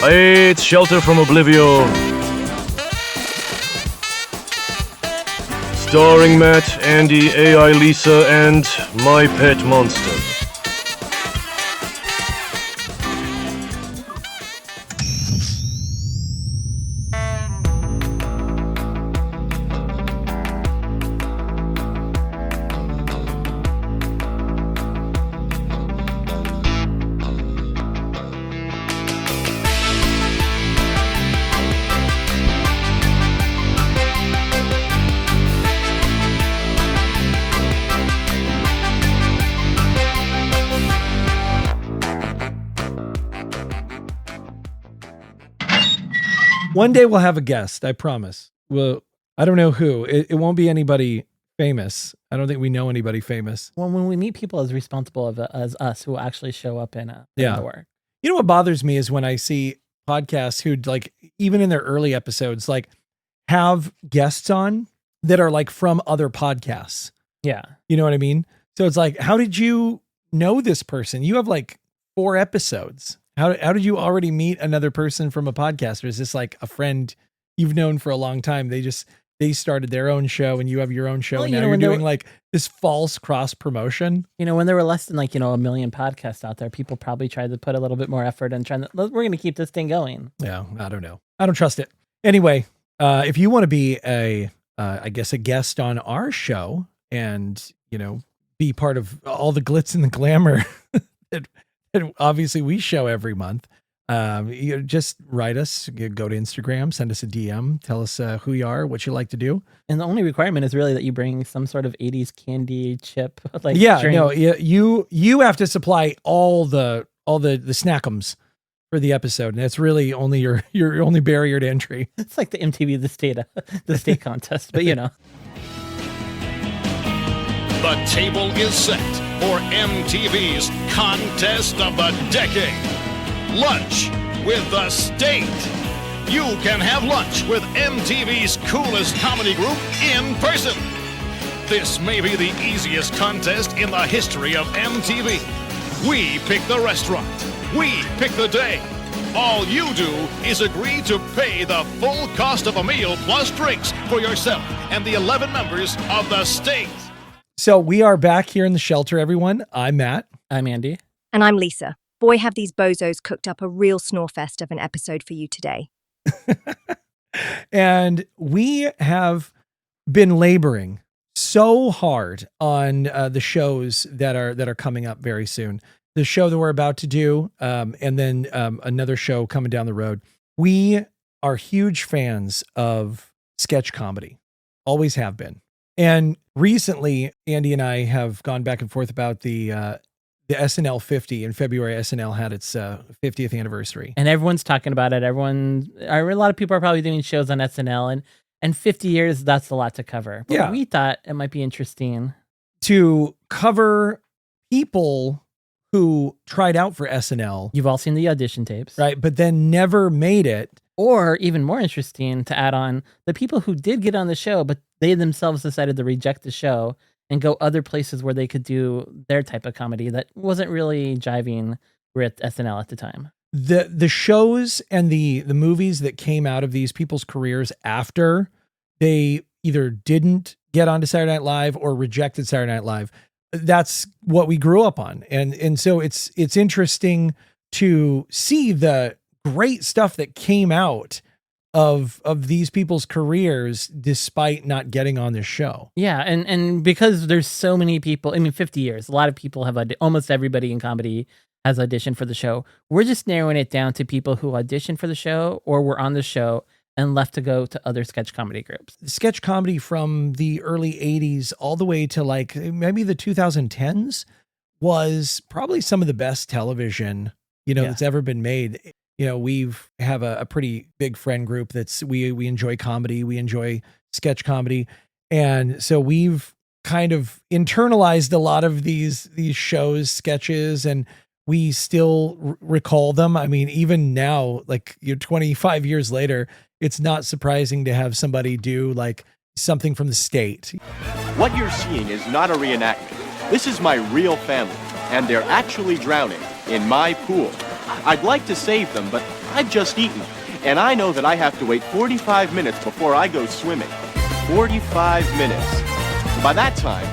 It's Shelter from Oblivion. Starring Matt, Andy, AI Lisa, and my pet monster. One day we'll have a guest, I promise. Well, I don't know who. It won't be anybody famous. I don't think we know anybody famous. Well, when we meet people as responsible as us who will actually show up in the work. You know what bothers me is when I see podcasts who, like, even in their early episodes, like, have guests on that are like from other podcasts. Yeah. You know what I mean? So it's like, how did you know this person? You have like 4 episodes. How did you already meet another person from a podcast? Or is this like a friend you've known for a long time? They started their own show and you have your own show. Well, and now you're doing like this false cross promotion. You know, when there were less than like, a million podcasts out there, people probably tried to put a little bit more effort and we're going to keep this thing going. Yeah. I don't know. I don't trust it. Anyway, if you want to be a guest on our show and, be part of all the glitz and the glamour that obviously we show every month, you just write us, go to Instagram, send us a DM, tell us who you are, what you like to do. And the only requirement is really that you bring some sort of 80s candy chip. Like drink. No, you have to supply all the snackums for the episode. And that's really only your only barrier to entry. It's like the MTV the state contest, but The table is set for MTV's Contest of the Decade. Lunch with the State. You can have lunch with MTV's coolest comedy group in person. This may be the easiest contest in the history of MTV. We pick the restaurant. We pick the day. All you do is agree to pay the full cost of a meal plus drinks for yourself and the 11 members of the State. So we are back here in the shelter, everyone. I'm Matt. I'm Andy. And I'm Lisa. Boy, have these bozos cooked up a real snorefest of an episode for you today. And we have been laboring so hard on the shows that are coming up very soon. The show that we're about to do, and then another show coming down the road. We are huge fans of sketch comedy. Always have been. And recently, Andy and I have gone back and forth about the SNL 50. In February, SNL had its 50th anniversary. And everyone's talking about it. A lot of people are probably doing shows on SNL. And 50 years, that's a lot to cover. But we thought it might be interesting to cover people who tried out for SNL. You've all seen the audition tapes. Right, but then never made it. Or even more interesting to add on, the people who did get on the show, but they themselves decided to reject the show and go other places where they could do their type of comedy that wasn't really jiving with SNL at the time. The shows and the movies that came out of these people's careers after they either didn't get onto Saturday Night Live or rejected Saturday Night Live, that's what we grew up on. And so it's interesting to see the great stuff that came out of these people's careers despite not getting on this show. Yeah, and because there's so many people, 50 years, a lot of people have almost everybody in comedy has auditioned for the show. We're just narrowing it down to people who auditioned for the show or were on the show and left to go to other sketch comedy groups. Sketch comedy from the early 80s all the way to like maybe the 2010s was probably some of the best television, that's ever been made. We have a pretty big friend group we enjoy comedy. We enjoy sketch comedy. And so we've kind of internalized a lot of these shows, sketches, and we still recall them. I mean, even now, like 25 years later, it's not surprising to have somebody do like something from the State. What you're seeing is not a reenactment. This is my real family, and they're actually drowning in my pool. I'd like to save them, but I've just eaten, and I know that I have to wait 45 minutes before I go swimming. 45 minutes. By that time,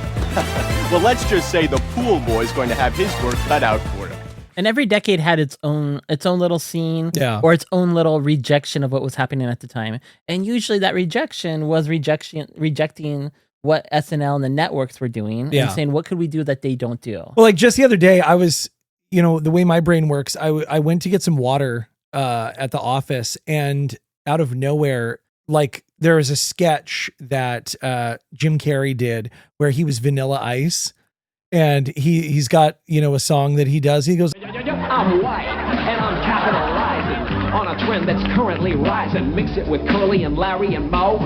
well, let's just say the pool boy's going to have his work cut out for him. And every decade had its own little scene, or its own little rejection of what was happening at the time. And usually that rejection was rejecting what SNL and the networks were doing and saying, what could we do that they don't do? Well, like just the other day, I was, you know, the way my brain works, I went to get some water at the office, and out of nowhere, like there was a sketch that Jim Carrey did where he was Vanilla Ice. And he's got, you know, a song that he does. He goes, I'm white, and I'm capitalizing on a trend that's currently rising. Mix it with Curly and Larry and Moe.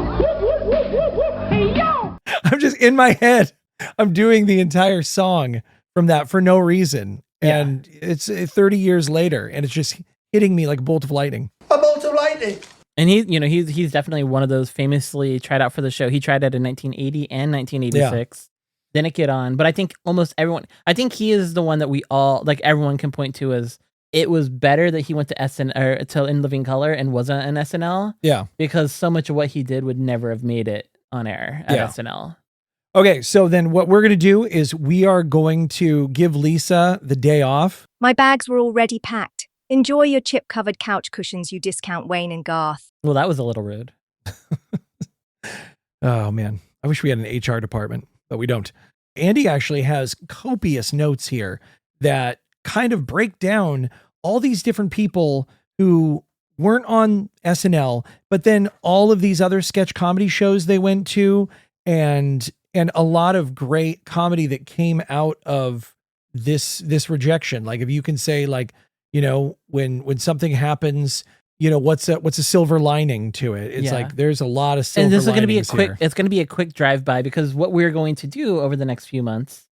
Hey, yo! I'm just in my head. I'm doing the entire song from that for no reason. And it's 30 years later, and it's just hitting me like a bolt of lightning. A bolt of lightning. And he's definitely one of those famously tried out for the show. He tried out in 1980 and 1986. Didn't get on, but I think almost everyone, I think he is the one that we all, like everyone can point to as it was better that he went to to In Living Color and wasn't an SNL. Yeah. Because so much of what he did would never have made it on air at SNL. Okay, so then what we're going to do is we are going to give Lisa the day off. My bags were already packed. Enjoy your chip-covered couch cushions, you discount Wayne and Garth. Well, that was a little rude. Oh, man. I wish we had an HR department, but we don't. Andy actually has copious notes here that kind of break down all these different people who weren't on SNL, but then all of these other sketch comedy shows they went to, and a lot of great comedy that came out of this rejection. Like if you can say, like, you know, when something happens, you know, what's a silver lining to it? It's like there's a lot of silver linings. And this is going to be a quick. It's going to be a quick drive by, because what we're going to do over the next few months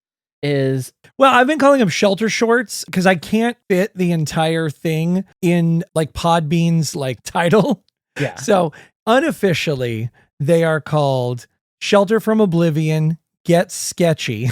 is, well, I've been calling them shelter shorts because I can't fit the entire thing in like Podbean's like title. Yeah. So unofficially, they are called Shelter from Oblivion, Get Sketchy.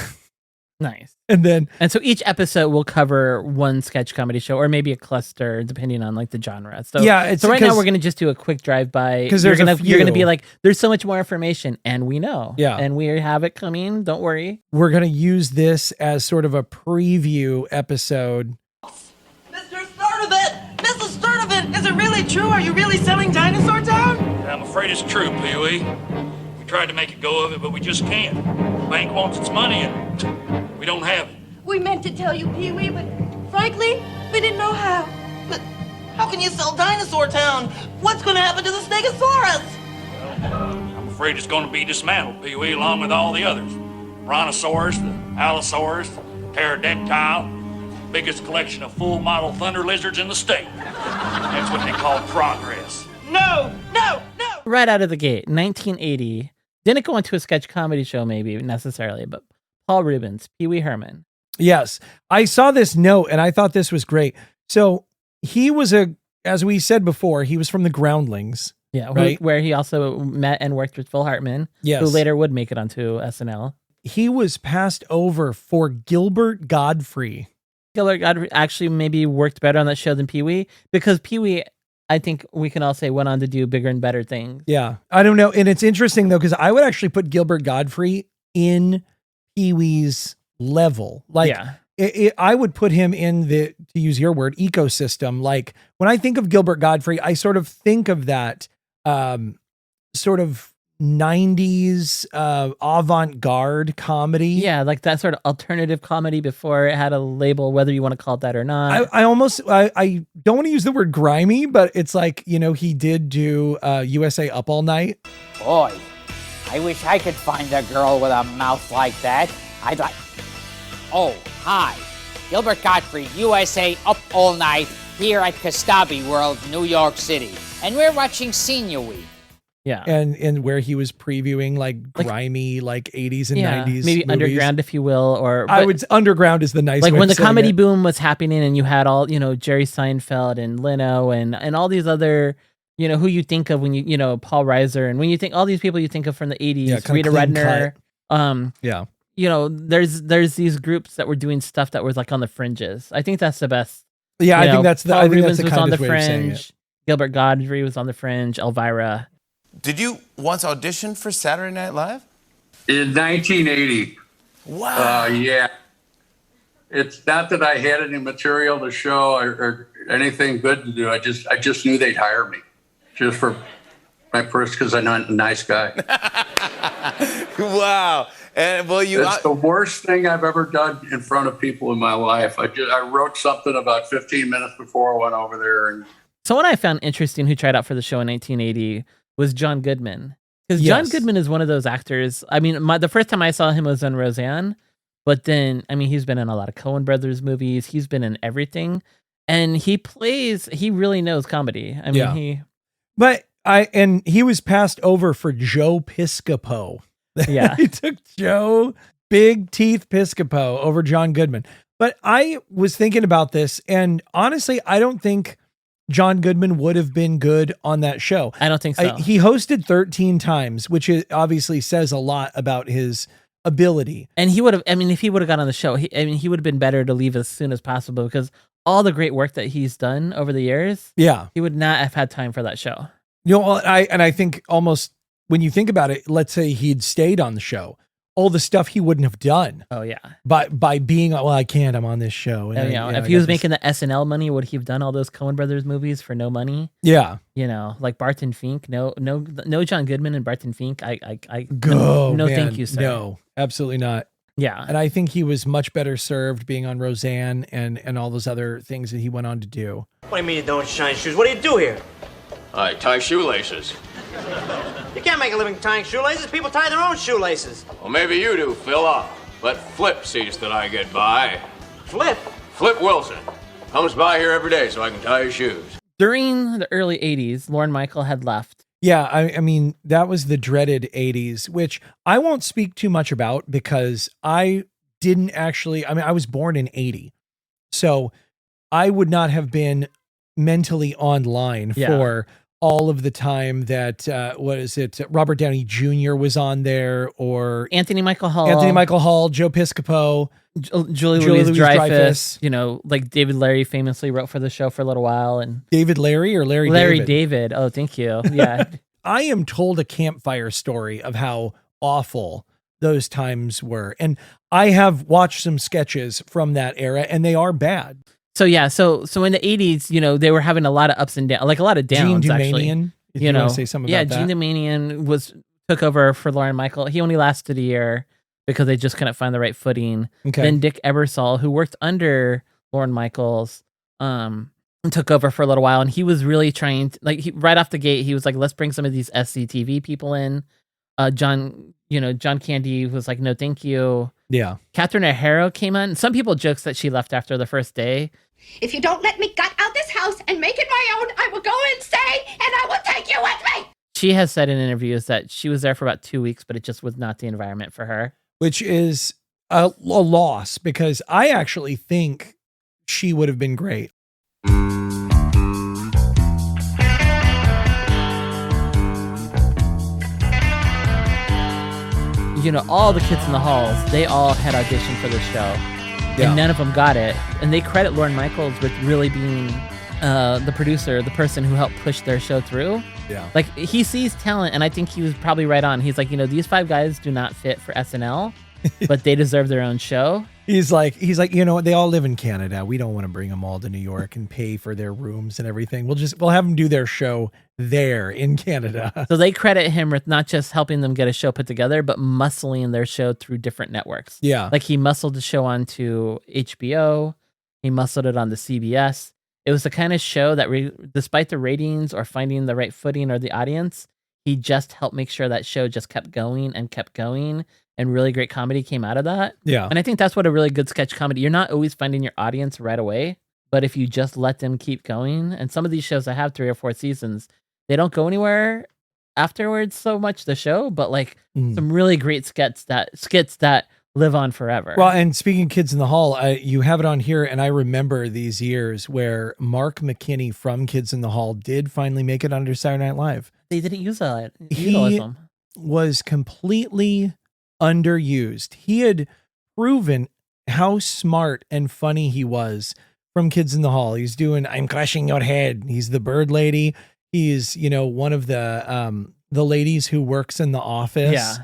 Nice. And so each episode will cover one sketch comedy show, or maybe a cluster, depending on like the genre. So so right now we're going to just do a quick drive by, because you're going to be like, there's so much more information, and we know, and we have it coming. Don't worry. We're going to use this as sort of a preview episode. Mr. Sturdivant! Mrs. Sturdivant! Is it really true? Are you really selling Dinosaur Town? I'm afraid it's true, Pee-wee. We tried to make a go of it, but we just can't. The bank wants its money, and we don't have it. We meant to tell you, Pee-wee, but frankly, we didn't know how. But how can you sell Dinosaur Town? What's going to happen to the Stegosaurus? Well, I'm afraid it's going to be dismantled, Pee-wee, along with all the others. Brontosaurus, the Allosaurus, Pterodactyl, biggest collection of full model thunder lizards in the state. That's what they call progress. No! Right out of the gate, 1980. Didn't go into a sketch comedy show, maybe necessarily, but Paul Reubens, Pee Wee Herman. Yes. I saw this note and I thought this was great. So he was as we said before, he was from the Groundlings. Yeah. Right? Where he also met and worked with Phil Hartman, who later would make it onto SNL. He was passed over for Gilbert Gottfried. Gilbert Gottfried actually maybe worked better on that show than Pee Wee, because Pee Wee, I think we can all say, went on to do bigger and better things. Yeah. I don't know. And it's interesting though, because I would actually put Gilbert Gottfried in Pee Wee's level. Like I would put him in the, to use your word, ecosystem. Like when I think of Gilbert Gottfried, I sort of think of that sort of 90s avant-garde comedy. Yeah, like that sort of alternative comedy before it had a label, whether you want to call it that or not. I don't want to use the word grimy, but it's like, you know, he did do USA Up All Night. Boy, I wish I could find a girl with a mouth like that. I'd like... Oh, hi. Gilbert Gottfried, USA Up All Night, here at Kastabi World, New York City. And we're watching Senior Week. Yeah. And where he was previewing like grimy, like 80s and 90s maybe movies. underground, if you will, or underground is the nice like way when of the comedy it. boom was happening, and you had all, you know, Jerry Seinfeld and Leno and all these other, you know, who you think of when you know, Paul Reiser, and when you think all these people you think of from the 80s, Rita Redner. You know, there's these groups that were doing stuff that was like on the fringes. I think that's the best Yeah, I think that's the. Paul I think Rubens that's the was on the kindest way of saying it. fringe. Gilbert Godfrey was on the fringe. Elvira. Did you once audition for Saturday Night Live? In 1980. Wow. Yeah. It's not that I had any material to show or anything good to do. I just knew they'd hire me just for my purse because I'm not a nice guy. Wow. And well, It's the worst thing I've ever done in front of people in my life. I wrote something about 15 minutes before I went over there. And Someone I found interesting who tried out for the show in 1980 was John Goodman. Because John Goodman is one of those actors. I mean, the first time I saw him was on Roseanne, but then, I mean, he's been in a lot of Coen Brothers movies. He's been in everything. And he really knows comedy. I mean, he was passed over for Joe Piscopo. Yeah. He took Joe Big Teeth Piscopo over John Goodman. But I was thinking about this, and honestly, I don't think John Goodman would have been good on that show. I don't think so. He hosted 13 times, which obviously says a lot about his ability. And he would have, I mean, if he would have got on the show, he would have been better to leave as soon as possible because all the great work that he's done over the years, he would not have had time for that show. You know, I think almost when you think about it, let's say he'd stayed on the show, all the stuff he wouldn't have done. Oh yeah. By being, well, I can't, I'm on this show. And if he was making the SNL money, would he have done all those Coen Brothers movies for no money? Yeah. You know, like Barton Fink. No John Goodman and Barton Fink. No, thank you, sir. No, absolutely not. Yeah. And I think he was much better served being on Roseanne and all those other things that he went on to do. What do you mean you don't shine shoes? What do you do here? I tie shoelaces. You can't make a living tying shoelaces. People tie their own shoelaces. Well, maybe you do, Phil. But Flip sees that I get by. Flip? Flip Wilson. Comes by here every day so I can tie his shoes. During the early 80s, Lorne Michael had left. Yeah, I mean, that was the dreaded 80s, which I won't speak too much about because I didn't actually, I mean, I was born in 80. So I would not have been mentally online for all of the time that, Robert Downey Jr. was on there, or Anthony Michael Hall, Joe Piscopo, Julie Louis-Dreyfus. You know, like David Larry famously wrote for the show for a little while. And David Larry or Larry David. Oh, thank you. Yeah. I am told a campfire story of how awful those times were. And I have watched some sketches from that era and they are bad. So yeah, so in the 80s, you know, they were having a lot of ups and downs, like a lot of downs. Gene actually. Dumanian, if you want to say something about that. Gene Dumanian took over for Lorne Michael. He only lasted a year because they just couldn't find the right footing. Okay. Then Dick Ebersol, who worked under Lorne Michaels, took over for a little while, and he was really trying to, right off the gate, he was like, let's bring some of these SCTV people in. John Candy was like, no, thank you. Yeah. Catherine O'Hara came on. Some people joked that she left after the first day. If you don't let me gut out this house and make it my own, I will go insane and I will take you with me. She has said in interviews that she was there for about 2 weeks, but it just was not the environment for her. Which is a loss because I actually think she would have been great. You know, all the kids in the halls, they all had auditioned for this show. And none of them got it. And they credit Lorne Michaels with really being the producer, the person who helped push their show through. Yeah. Like, he sees talent, and I think he was probably right on. He's like, you know, these 5 guys do not fit for SNL, but they deserve their own show. He's like, you know what? They all live in Canada. We don't want to bring them all to New York and pay for their rooms and everything. We'll have them do their show there in Canada. So they credit him with not just helping them get a show put together, but muscling their show through different networks. Yeah. Like, he muscled the show onto HBO. He muscled it onto CBS. It was the kind of show that, despite the ratings or finding the right footing or the audience, he just helped make sure that show just kept going, and really great comedy came out of that. Yeah. And I think that's what a really good sketch comedy, you're not always finding your audience right away, but if you just let them keep going, and some of these shows that have 3 or 4 seasons, they don't go anywhere afterwards so much, the show, but like some really great skits that live on forever. Well, and speaking of Kids in the Hall, you have it on here, and I remember these years where Mark McKinney from Kids in the Hall did finally make it under Saturday Night Live. They didn't utilize He them. Was completely underused. He had proven how smart and funny he was from Kids in the Hall. He's doing I'm Crushing Your Head. He's the bird lady. He's, one of the ladies who works in the office. Yeah.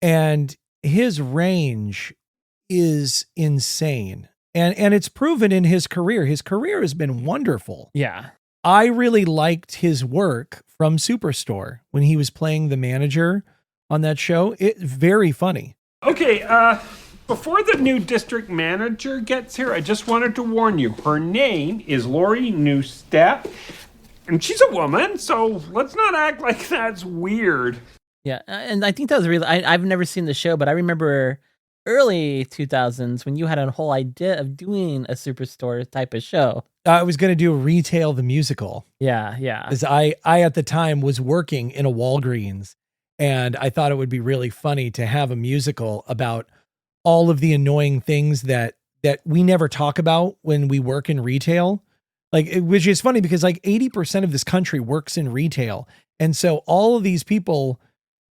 And his range is insane. And it's proven in his career. His career has been wonderful. Yeah. I really liked his work from Superstore when he was playing the manager on that show. It's very funny. Okay, before the new district manager gets here, I just wanted to warn you. Her name is Lori Neustadt, and she's a woman, so let's not act like that's weird. Yeah, and I think that was really... I've never seen the show, but I remember early 2000s when you had a whole idea of doing a Superstore type of show. I was going to do Retail the Musical. Yeah, yeah. Because I at the time was working in a Walgreens, and I thought it would be really funny to have a musical about all of the annoying things that we never talk about when we work in retail. Which is funny because 80% of this country works in retail. And so all of these people,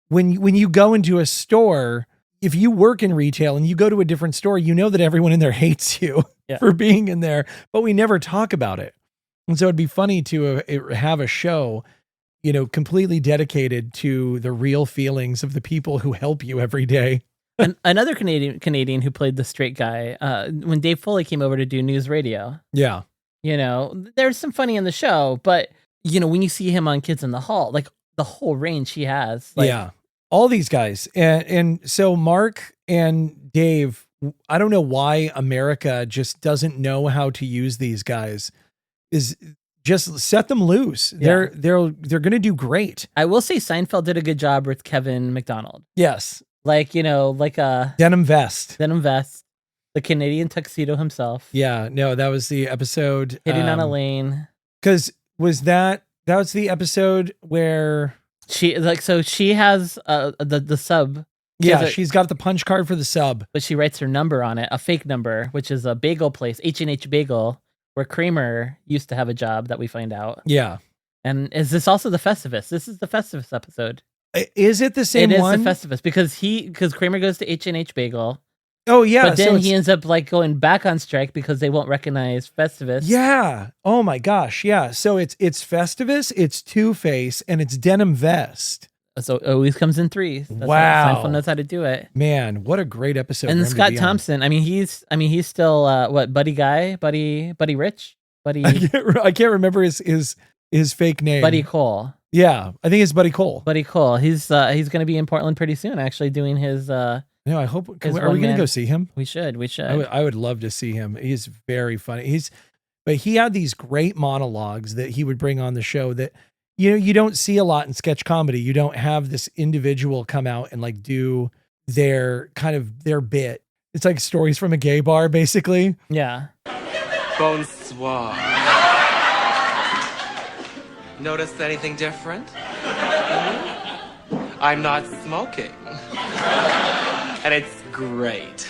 when you go into a store, if you work in retail and you go to a different store, you know that everyone in there hates you for being in there, but we never talk about it. And so it'd be funny to have a show, completely dedicated to the real feelings of the people who help you every day. And another Canadian who played the straight guy, when Dave Foley came over to do news radio. Yeah. There's some funny in the show, but when you see him on Kids in the Hall, the whole range he has. Yeah. All these guys. And so Mark and Dave, I don't know why America just doesn't know how to use these guys. Is just set them loose. Yeah. They're going to do great. I will say Seinfeld did a good job with Kevin McDonald. Yes. Like a denim vest. The Canadian tuxedo himself. Yeah, no, that was the episode. Hitting on Elaine. Because that was the episode where she has the sub. She's got the punch card for the sub. But she writes her number on it, a fake number, which is a bagel place, H&H Bagel, where Kramer used to have a job that we find out. Yeah. And is this also the Festivus? This is the Festivus episode. Is it the same one? It is the Festivus because Kramer goes to H&H Bagel. Oh yeah, but then he ends up going back on strike because they won't recognize Festivus. Yeah. Oh my gosh. Yeah. So it's Festivus, it's Two-Face, and it's Denim Vest. So it always comes in threes. That's wow. Seinfeld knows how to do it. Man, what a great episode. And Scott Thompson. He's still Buddy Guy, Buddy Rich, Buddy. I can't remember his fake name. Buddy Cole. Yeah, I think it's Buddy Cole. Buddy Cole. He's going to be in Portland pretty soon, actually, doing his. No, I hope. Are we going to go see him? We should. I would love to see him. He's very funny. But he had these great monologues that he would bring on the show that you don't see a lot in sketch comedy. You don't have this individual come out and do their bit. It's like stories from a gay bar, basically. Yeah. Bonsoir. Notice anything different? I'm not smoking. And it's great.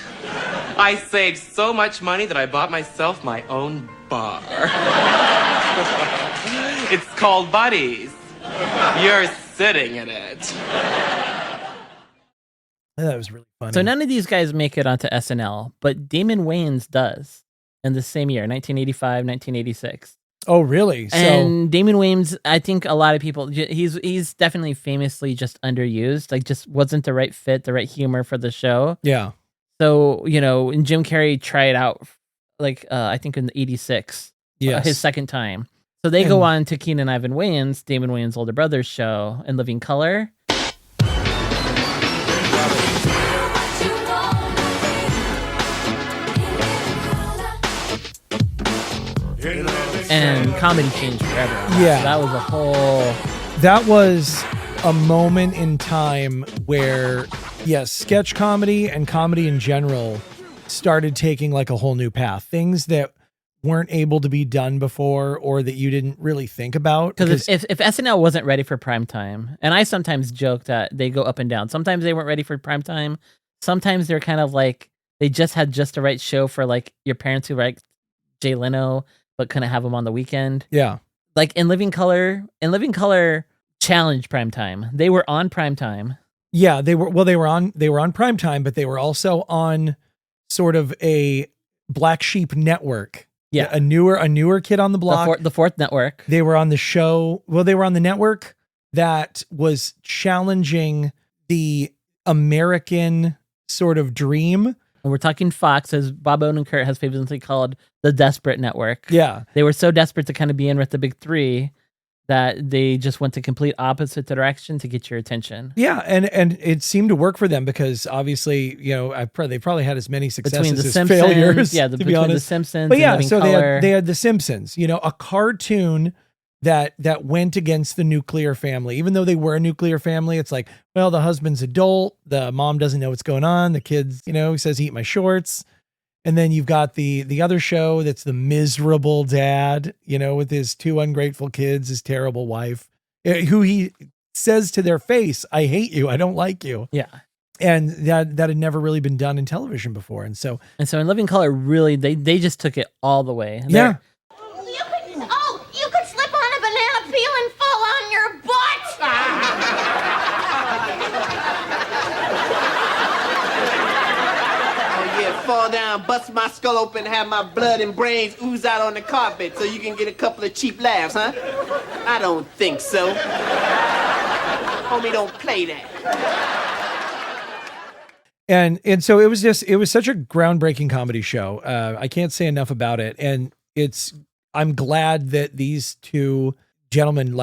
I saved so much money that I bought myself my own bar. It's called Buddies. You're sitting in it. That was really funny. So none of these guys make it onto SNL, but Damon Wayans does in the same year, 1985, 1986. Oh, really? And Damon Wayans, I think a lot of people, he's definitely famously just underused, just wasn't the right fit, the right humor for the show. Yeah. So, and Jim Carrey tried out, I think in 86, his second time. So they go on to Keenan Ivan Wayans, Damon Wayans' older brother's show, In Living Color. And comedy changed forever. Yeah. That was a moment in time where, sketch comedy and comedy in general started taking a whole new path. Things that weren't able to be done before or that you didn't really think about. Because if SNL wasn't ready for prime time, and I sometimes joke that they go up and down. Sometimes they weren't ready for prime time. Sometimes they're kind of they just had just the right show for your parents who like Jay Leno, but couldn't have them on the weekend. Yeah. In Living Color challenged primetime. They were on primetime. Yeah, they were on primetime, but they were also on sort of a black sheep network. Yeah. A newer kid on the block. The fourth network. They were on the show. Well, they were on the network that was challenging the American sort of dream. And we're talking Fox, as Bob Odenkirk has famously called the Desperate Network. Yeah. They were so desperate to kind of be in with the big three that they just went to complete opposite direction to get your attention. Yeah, and it seemed to work for them because obviously, they probably had as many successes as Simpsons, failures. Yeah, to between be honest. the Simpsons But yeah, and Living so Color. they had the Simpsons, a cartoon that went against the nuclear family. Even though they were a nuclear family, it's like, well, the husband's adult, the mom doesn't know what's going on, the kids, he says, eat my shorts. And then you've got the other show that's the miserable dad, with his two ungrateful kids, his terrible wife, who he says to their face, I hate you, I don't like you. Yeah. And that had never really been done in television before. And so in Living Color, really, they just took it all the way. Yeah. You could slip on a banana peel and fall on your butt. Fall down, bust my skull open, have my blood and brains ooze out on the carpet so you can get a couple of cheap laughs, huh? I don't think so. Homie, don't play that. And so it was such a groundbreaking comedy show. I can't say enough about it. And I'm glad that these two gentlemen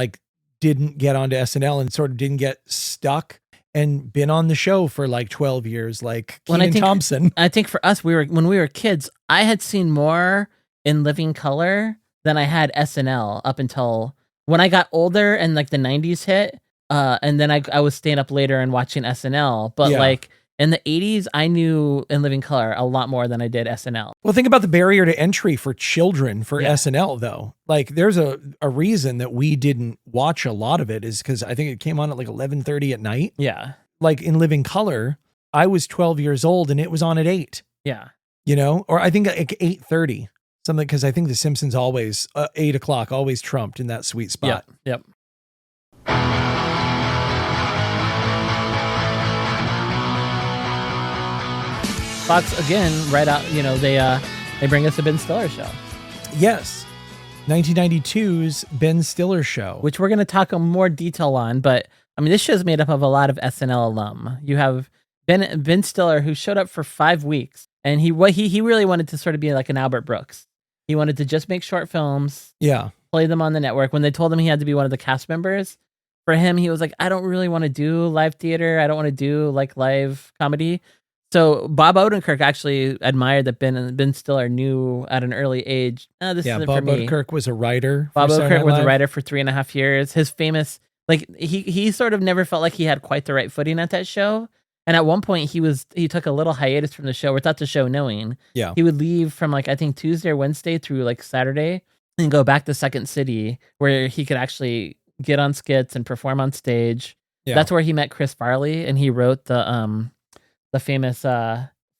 didn't get onto SNL and sort of didn't get stuck and been on the show for 12 years, like Kenan Thompson. I think for us, when we were kids, I had seen more in Living Color than I had SNL up until when I got older and the 90s hit. And then I was staying up later and watching SNL. But in the 80s, I knew in Living Color a lot more than I did SNL. Well, think about the barrier to entry for children for SNL, though. There's a reason that we didn't watch a lot of it is because I think it came on at 11:30 at night. Yeah. In Living Color, I was 12 years old and it was on at 8. Yeah. Or I think 8:30, something, because I think The Simpsons always, 8 o'clock, always trumped in that sweet spot. Yep. Fox again, right out, they bring us a Ben Stiller show. Yes. 1992's Ben Stiller show. Which we're going to talk in more detail on, but I mean, this show's made up of a lot of SNL alum. You have Ben Stiller, who showed up for 5 weeks, and he really wanted to sort of be like an Albert Brooks. He wanted to just make short films, play them on the network. When they told him he had to be one of the cast members, for him, he was like, I don't really want to do live theater. I don't want to do live comedy. So Bob Odenkirk actually admired that Ben Stiller knew at an early age, this isn't Bob for me. Odenkirk was a writer. Bob Odenkirk was a writer for 3.5 years. His famous, he sort of never felt like he had quite the right footing at that show. And at one point he took a little hiatus from the show without the show knowing. Yeah. He would leave from I think Tuesday or Wednesday through Saturday and go back to Second City where he could actually get on skits and perform on stage. Yeah. That's where he met Chris Farley and he wrote the famous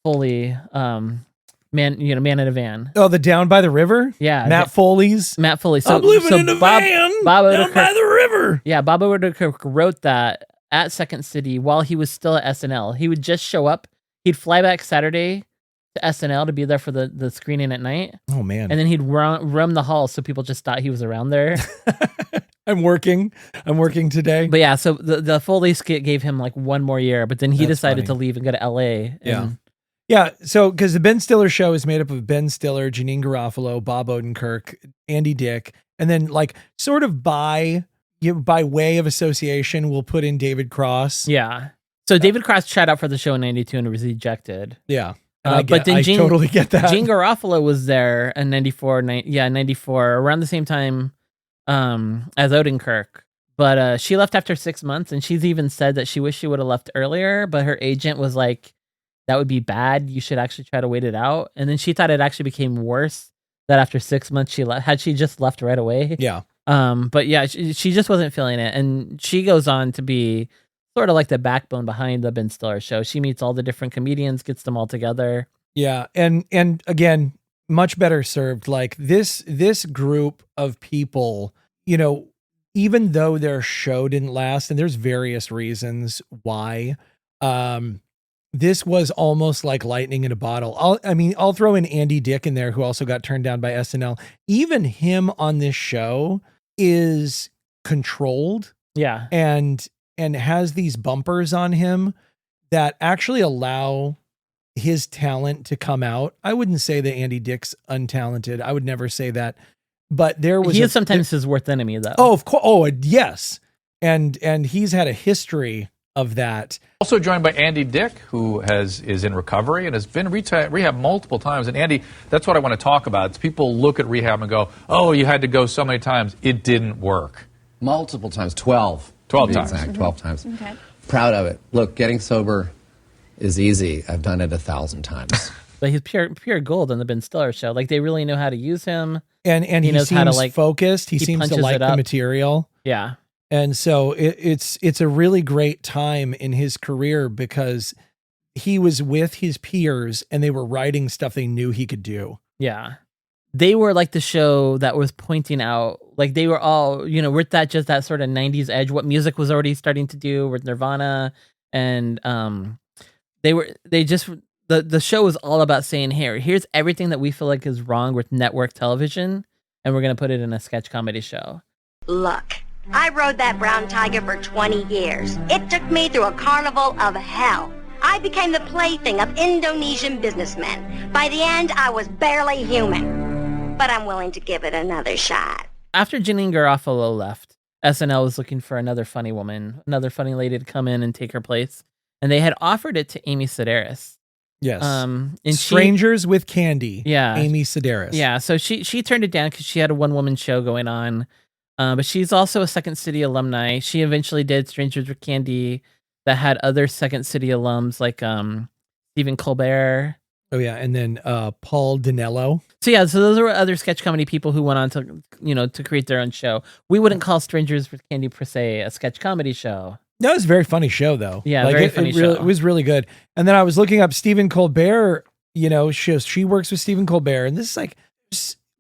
Foley man in a van. Oh, the Down by the River? Yeah. Matt Foley. So I'm living in a van down by the river. Yeah, Bob Odenkirk wrote that at Second City while he was still at SNL. He would just show up. He'd fly back Saturday to SNL to be there for the screening at night. Oh, man. And then he'd roam the halls so people just thought he was around there. I'm working today. But yeah, so the Foley skit gave him one more year, but then he decided to leave and go to LA. Yeah. So, because the Ben Stiller show is made up of Ben Stiller, Janine Garofalo, Bob Odenkirk, Andy Dick, and then sort of by way of association, we'll put in David Cross. Yeah. So David Cross tried out for the show in 92 and was rejected. Yeah. But then I totally get that. Janine Garofalo was there in 94, around the same time as Odenkirk. But she left after 6 months, and she's even said that she wished she would have left earlier, but her agent was like, that would be bad. You should actually try to wait it out. And then she thought it actually became worse that after 6 months had she just left right away. Yeah. But yeah, she just wasn't feeling it. And she goes on to be sort of like the backbone behind the Ben Stiller show. She meets all the different comedians, gets them all together. Yeah. And again, much better served. This group of people, even though their show didn't last, and there's various reasons why, this was almost like lightning in a bottle. I'll throw in Andy Dick in there, who also got turned down by SNL. Even him on this show is controlled. Yeah. And has these bumpers on him that actually allow his talent to come out. I wouldn't say that Andy Dick's untalented. I would never say that. But there was he is sometimes his worst enemy, though. Oh, of course. Oh, yes. And he's had a history of that. Also joined by Andy Dick, who is in recovery and has been rehab multiple times. And Andy, that's what I want to talk about. It's people look at rehab and go, "Oh, you had to go so many times. It didn't work." Multiple times, 12. 12 times. Exact, 12 times. Okay. Proud of it. Look, getting sober is easy. I've done it 1,000 times. But he's pure gold on the Ben Stiller show. Like, they really know how to use him. And he knows how to, like, focused. He seems to like the material. Yeah. And so it's a really great time in his career because he was with his peers and they were writing stuff they knew he could do. Yeah. They were like the show that was pointing out, like, they were all, with that sort of 90s edge, what music was already starting to do with Nirvana. And the show was all about saying, here's everything that we feel like is wrong with network television, and we're going to put it in a sketch comedy show. Look, I rode that brown tiger for 20 years. It took me through a carnival of hell. I became the plaything of Indonesian businessmen. By the end, I was barely human. But I'm willing to give it another shot. After Janine Garofalo left, SNL was looking for another funny woman, another funny lady to come in and take her place. And they had offered it to Amy Sedaris. Yes. And Strangers with Candy. Yeah. Amy Sedaris. Yeah. So she turned it down because she had a one-woman show going on. But she's also a Second City alumni. She eventually did Strangers with Candy that had other Second City alums like Stephen Colbert. Oh, yeah. And then Paul Dinello. So those were other sketch comedy people who went on to create their own show. We wouldn't call Strangers with Candy per se a sketch comedy show. That was a very funny show, though. Yeah, very funny show. It was really good. And then I was looking up Stephen Colbert, she works with Stephen Colbert. And this is like,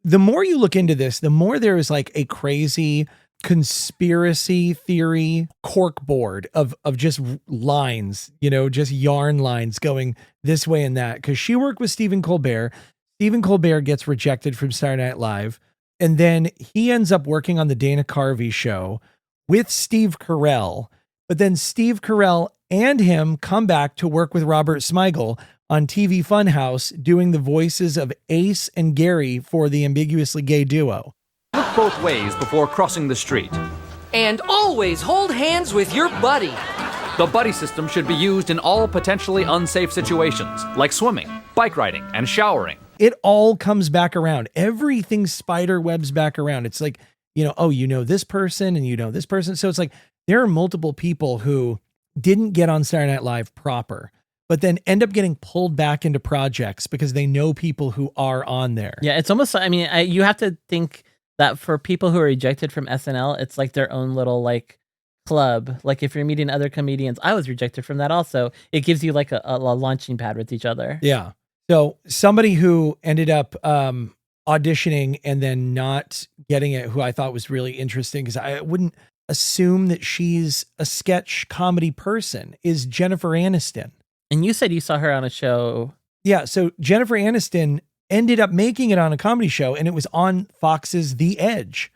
the more you look into this, the more there is like a crazy conspiracy theory corkboard of just lines, just yarn lines going this way and that. Because she worked with Stephen Colbert. Stephen Colbert gets rejected from Saturday Night Live. And then he ends up working on the Dana Carvey show with Steve Carell. But then Steve Carell and him come back to work with Robert Smigel on TV Funhouse, doing the voices of Ace and Gary for the ambiguously gay duo. Look both ways before crossing the street. And always hold hands with your buddy. The buddy system should be used in all potentially unsafe situations, like swimming, bike riding, and showering. It all comes back around. Everything spider webs back around. It's like, this person and this person. So it's like, there are multiple people who didn't get on Saturday Night Live proper, but then end up getting pulled back into projects because they know people who are on there. Yeah, it's almost, you have to think that for people who are ejected from SNL, it's like their own little like club. Like if you're meeting other comedians, I was rejected from that also. It gives you like a launching pad with each other. Yeah. So somebody who ended up auditioning and then not getting it, who I thought was really interesting because I wouldn't assume that she's a sketch comedy person, is Jennifer Aniston. And you said you saw her on a show. Yeah. So Jennifer Aniston ended up making it on a comedy show, and it was on Fox's The Edge.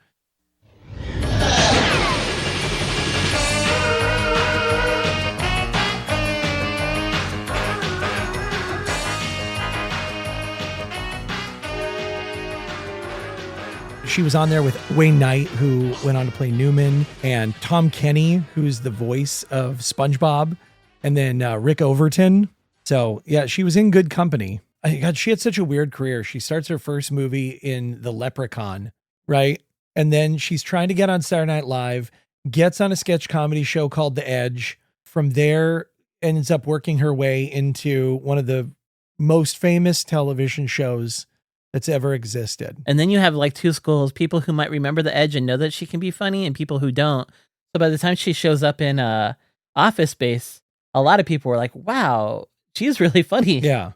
She was on there with Wayne Knight, who went on to play Newman, and Tom Kenny, who's the voice of SpongeBob, and then Rick Overton. So yeah, she was in good company. God, she had such a weird career. She starts her first movie in The Leprechaun, right? And then she's trying to get on Saturday Night Live, gets on a sketch comedy show called The Edge. From there, ends up working her way into one of the most famous television shows that's ever existed. And then you have like two schools, people who might remember The Edge and know that she can be funny, and people who don't. So by the time she shows up in Office Space, a lot of people were like, wow, she's really funny. Yeah.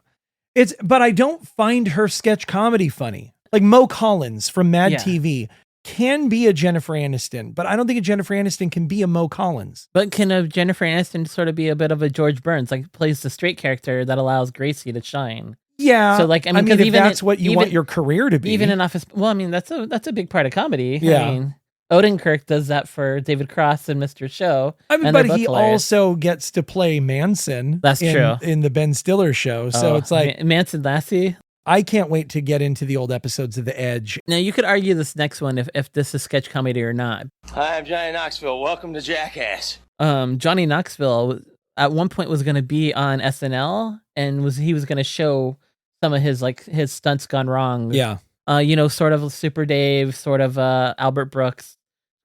But I don't find her sketch comedy funny. Like Mo Collins from Mad TV can be a Jennifer Aniston, but I don't think a Jennifer Aniston can be a Mo Collins. But can a Jennifer Aniston sort of be a bit of a George Burns, like plays the straight character that allows Gracie to shine? Yeah. So like, I mean, if even that's what you want your career to be, even in Office. Well, I mean, that's a big part of comedy. Yeah. I mean, Odenkirk does that for David Cross and Mr. Show. I mean, but he also gets to play Manson. That's true. In the Ben Stiller show. So it's like Manson Lassie. I can't wait to get into the old episodes of The Edge. Now, you could argue this next one if this is sketch comedy or not. Hi, I'm Johnny Knoxville. Welcome to Jackass. Johnny Knoxville at one point was going to be on SNL and he was going to show some of his stunts gone wrong. Yeah. Sort of Super Dave, sort of Albert Brooks,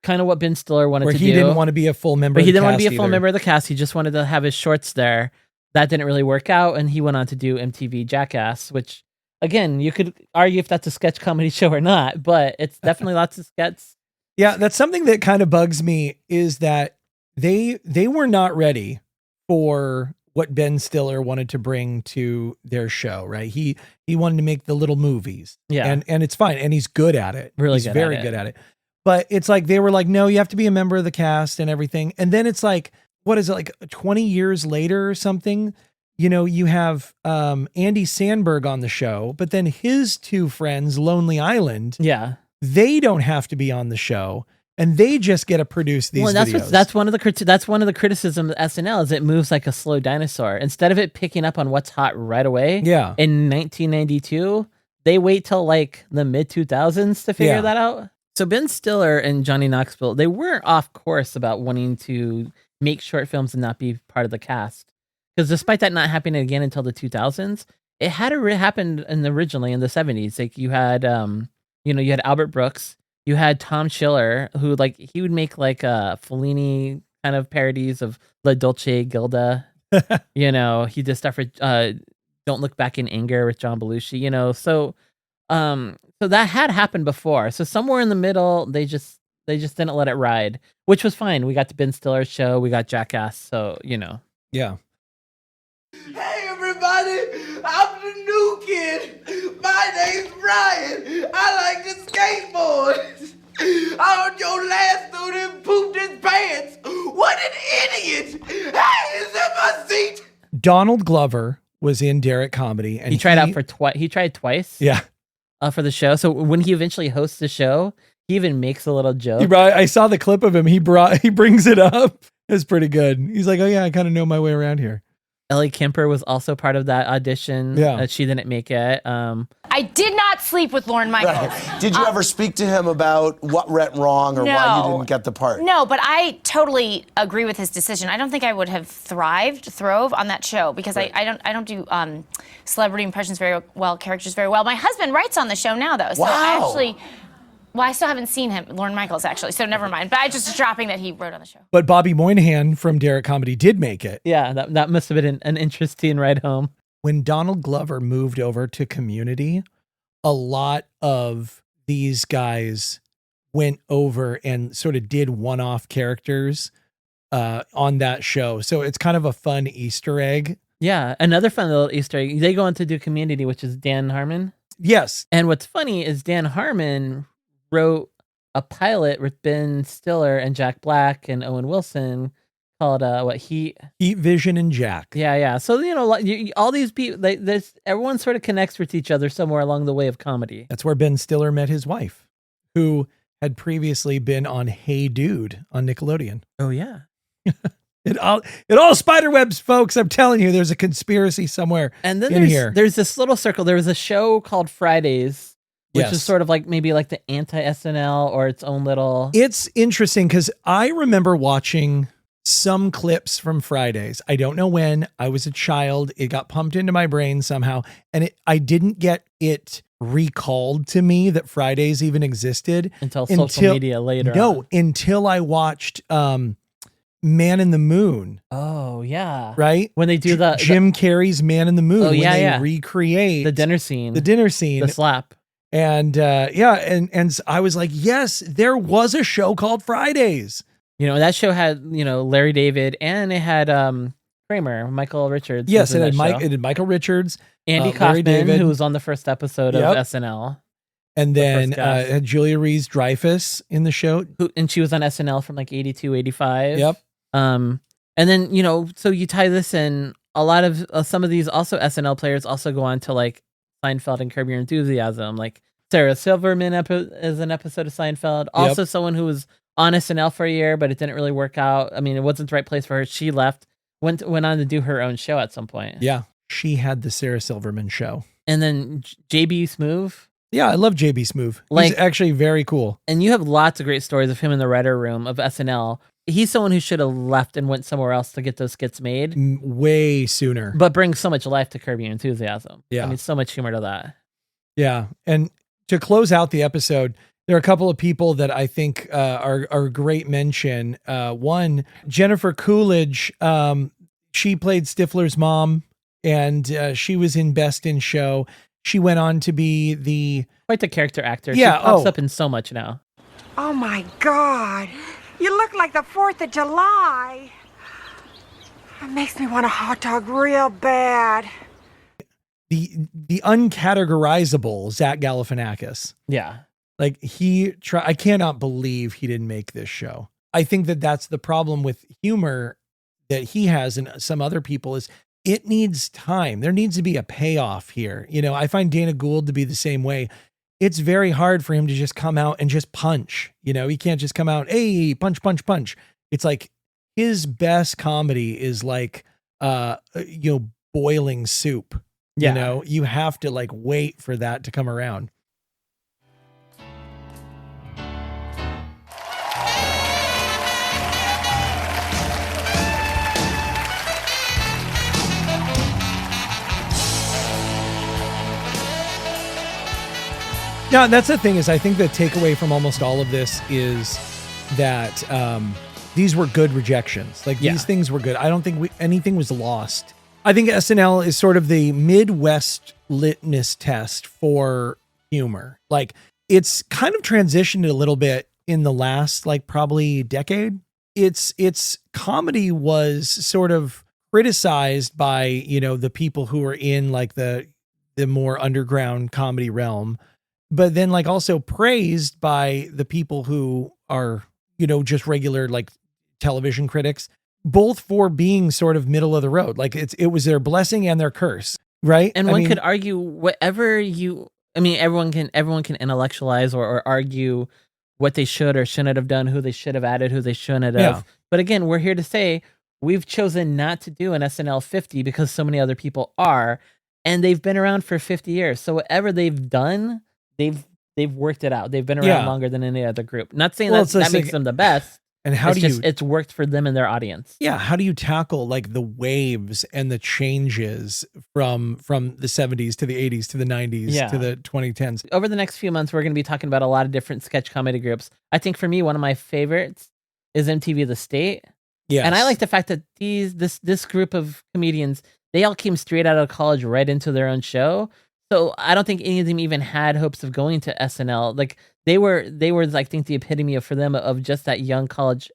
kind of what Ben Stiller wanted to do. Where he didn't want to be a full member But of he the didn't want to cast be a full either. member of the cast. He just wanted to have his shorts there. That didn't really work out, and he went on to do MTV Jackass, which, again, you could argue if that's a sketch comedy show or not, but it's definitely lots of sketches. Yeah, that's something that kind of bugs me is that they were not ready for what Ben Stiller wanted to bring to their show, right? He wanted to make the little movies. Yeah. And it's fine. And he's good at it. Really he's good very at it. good at it. But it's like they were like, no, you have to be a member of the cast and everything. And then it's like, what is it, like 20 years later or something? You have Andy Samberg on the show, but then his two friends, Lonely Island, they don't have to be on the show, and they just get to produce these videos. That's one of the criticisms of SNL is it moves like a slow dinosaur. Instead of it picking up on what's hot right away. Yeah. In 1992, they wait till like the mid 2000s to figure that out. So Ben Stiller and Johnny Knoxville, they weren't off course about wanting to make short films and not be part of the cast. Because despite that not happening again until the 2000s, it had happened originally in the 70s. Like you had, you had Albert Brooks, you had Tom Schiller, who he would make Fellini kind of parodies of La Dolce Gilda. He did stuff for Don't Look Back in Anger with John Belushi. So that had happened before. So somewhere in the middle, they just didn't let it ride, which was fine. We got the Ben Stiller show, we got Jackass. So yeah. Hey everybody, I'm the new kid. My name's Brian. I like to skateboard. I heard your last student pooped his pants. What an idiot! Hey, is that my seat? Donald Glover was in Derek Comedy, and he tried out for twice. He tried twice. Yeah. For the show. So when he eventually hosts the show, he even makes a little joke. I saw the clip of him. He brings it up. It's pretty good. He's like, oh yeah, I kind of know my way around here. Ellie Kemper was also part of that audition. Yeah. She didn't make it. I did not sleep with Lorne Michaels. Right. Did you ever speak to him about what went wrong or why you didn't get the part? No, but I totally agree with his decision. I don't think I would have throve on that show because I don't do celebrity impressions very well, characters very well. My husband writes on the show now though, so I still haven't seen him, Lorne Michaels actually, so never mind. But I just dropping that he wrote on the show. But Bobby Moynihan from Derek Comedy did make it. Yeah, that must have been an interesting ride home. When Donald Glover moved over to Community, a lot of these guys went over and sort of did one-off characters on that show. So it's kind of a fun Easter egg. Yeah, another fun little Easter egg. They go on to do Community, which is Dan Harmon. Yes. And what's funny is Dan Harmon wrote a pilot with Ben Stiller and Jack Black and Owen Wilson called Heat, Vision, and Jack. Yeah. So all these people, everyone sort of connects with each other somewhere along the way of comedy. That's where Ben Stiller met his wife, who had previously been on Hey Dude on Nickelodeon. Oh yeah. It all spiderwebs, folks. I'm telling you, there's a conspiracy somewhere. And then there's this little circle. There was a show called Fridays, which is sort of maybe the anti-SNL or its own little... It's interesting because I remember watching some clips from Fridays. I don't know when. I was a child. It got pumped into my brain somehow. And I didn't get it recalled to me that Fridays even existed. Until social media later on. Until I watched Man in the Moon. Oh, yeah. Right? When they do Jim Carrey's Man in the Moon. Oh, yeah, when they recreate... The dinner scene. The slap. And and I was like, yes, there was a show called Fridays. That show had, Larry David, and it had Kramer, Michael Richards. Yes, it had Michael Richards, Andy Kaufman, who was on the first episode of SNL. And then first cast. had Julia Louis-Dreyfus in the show. And she was on SNL from like 82, 85. Yep. And then, so you tie this in, a lot of some of these also SNL players also go on to like Seinfeld and Curb Your Enthusiasm. Like Sarah Silverman is an episode of Seinfeld. Also someone who was on SNL for a year, but it didn't really work out. I mean, it wasn't the right place for her. She left, went on to do her own show at some point. Yeah. She had the Sarah Silverman show. And then JB Smoove. Yeah, I love JB Smoove. He's actually very cool. And you have lots of great stories of him in the writer room of SNL. He's someone who should have left and went somewhere else to get those skits made. Way sooner. But brings so much life to Curb Your Enthusiasm. Yeah. I mean, so much humor to that. Yeah. And to close out the episode, there are a couple of people that I think are a great mention. One, Jennifer Coolidge. She played Stifler's mom, and she was in Best in Show. She went on to be quite the character actor. Yeah, she pops up in so much now. Oh my God. You look like the 4th of July. It makes me want a hot dog real bad. The uncategorizable Zach Galifianakis. Yeah. Like I cannot believe he didn't make this show. I think that's the problem with humor that he has and some other people is it needs time. There needs to be a payoff here. I find Dana Gould to be the same way. It's very hard for him to just come out and just punch. He can't just come out, hey, punch, punch, punch. It's like his best comedy is like, boiling soup. Yeah. You have to like wait for that to come around. Yeah, that's the thing is I think the takeaway from almost all of this is that these were good rejections. Like these things were good. I don't think anything was lost. I think SNL is sort of the Midwest litmus test for humor. Like it's kind of transitioned a little bit in the last like probably decade. Its comedy was sort of criticized by, the people who are in like the more underground comedy realm. But then like also praised by the people who are, just regular like television critics, both for being sort of middle of the road. Like it was their blessing and their curse, right? And one could argue whatever everyone can intellectualize or argue what they should or shouldn't have done, who they should have added, who they shouldn't have. Yeah. But again, we're here to say we've chosen not to do an SNL 50 because so many other people are, and they've been around for 50 years. So whatever they've done, they've worked it out. They've been around longer than any other group. Not saying that makes them the best. And how it's worked for them and their audience. Yeah, how do you tackle like the waves and the changes from the 70s to the 80s to the 90s to the 2010s? Over the next few months, we're going to be talking about a lot of different sketch comedy groups. I think for me, one of my favorites is MTV The State. Yes. And I like the fact that this group of comedians, they all came straight out of college right into their own show. So I don't think any of them even had hopes of going to SNL. Like they were I think the epitome for them of just that young college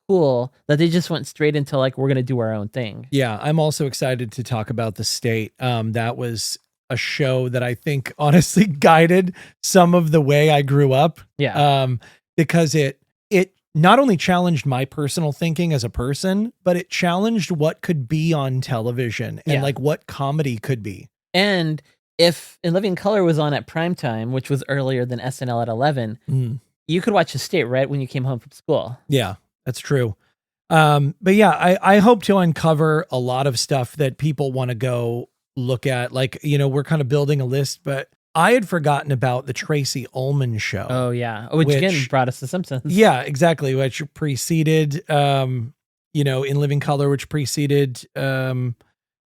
cool that they just went straight into like, we're going to do our own thing. Yeah. I'm also excited to talk about The State. That was a show that I think honestly guided some of the way I grew up. Yeah. Because it not only challenged my personal thinking as a person, but it challenged what could be on television and like what comedy could be. And if In Living Color was on at primetime, which was earlier than SNL at 11, you could watch The State right when you came home from school. Yeah, that's true. But yeah, I hope to uncover a lot of stuff that people want to go look at. Like, we're kind of building a list, but I had forgotten about the Tracy Ullman show. Oh, yeah. Which again brought us to Simpsons. Yeah, exactly. Which preceded, In Living Color, which preceded the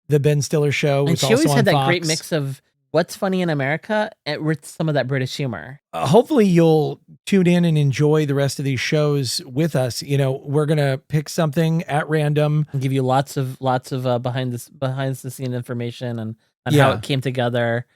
Ben Stiller show. And she always had that great mix of what's funny in America with some of that British humor. Hopefully you'll tune in and enjoy the rest of these shows with us. We're going to pick something at random and give you lots of behind the scene information and how it came together.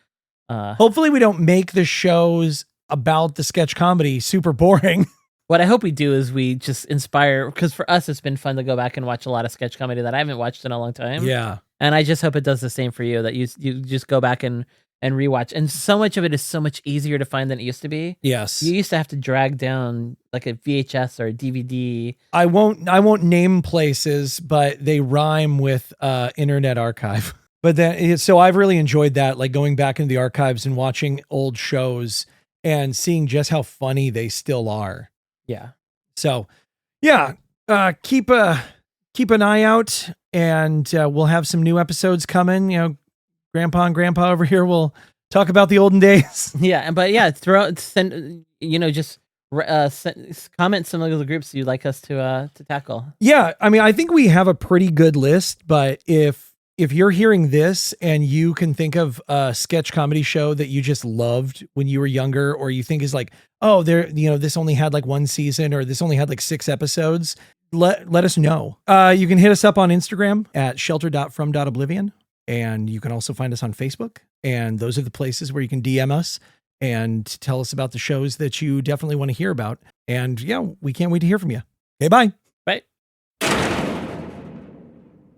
Hopefully we don't make the shows about the sketch comedy super boring. What I hope we do is we just inspire, because for us, it's been fun to go back and watch a lot of sketch comedy that I haven't watched in a long time. Yeah. And I just hope it does the same for you, that you just go back and and rewatch. And so much of it is so much easier to find than it used to be. Yes. You used to have to drag down like a VHS or a DVD. I won't name places, but they rhyme with Internet Archive. But then, so I've really enjoyed that, like going back into the archives and watching old shows and seeing just how funny they still are. Yeah. So, yeah, keep an eye out, and we'll have some new episodes coming. You know, Grandpa and Grandpa over here will talk about the olden days. Yeah, just comment some of the groups you'd like us to tackle. Yeah, I mean, I think we have a pretty good list, but if you're hearing this and you can think of a sketch comedy show that you just loved when you were younger, or you think is like, oh, this only had like one season, or this only had like 6 episodes, let us know. You can hit us up on Instagram at shelter.from.oblivion. And you can also find us on Facebook. And those are the places where you can DM us and tell us about the shows that you definitely want to hear about. And yeah, we can't wait to hear from you. Okay, bye.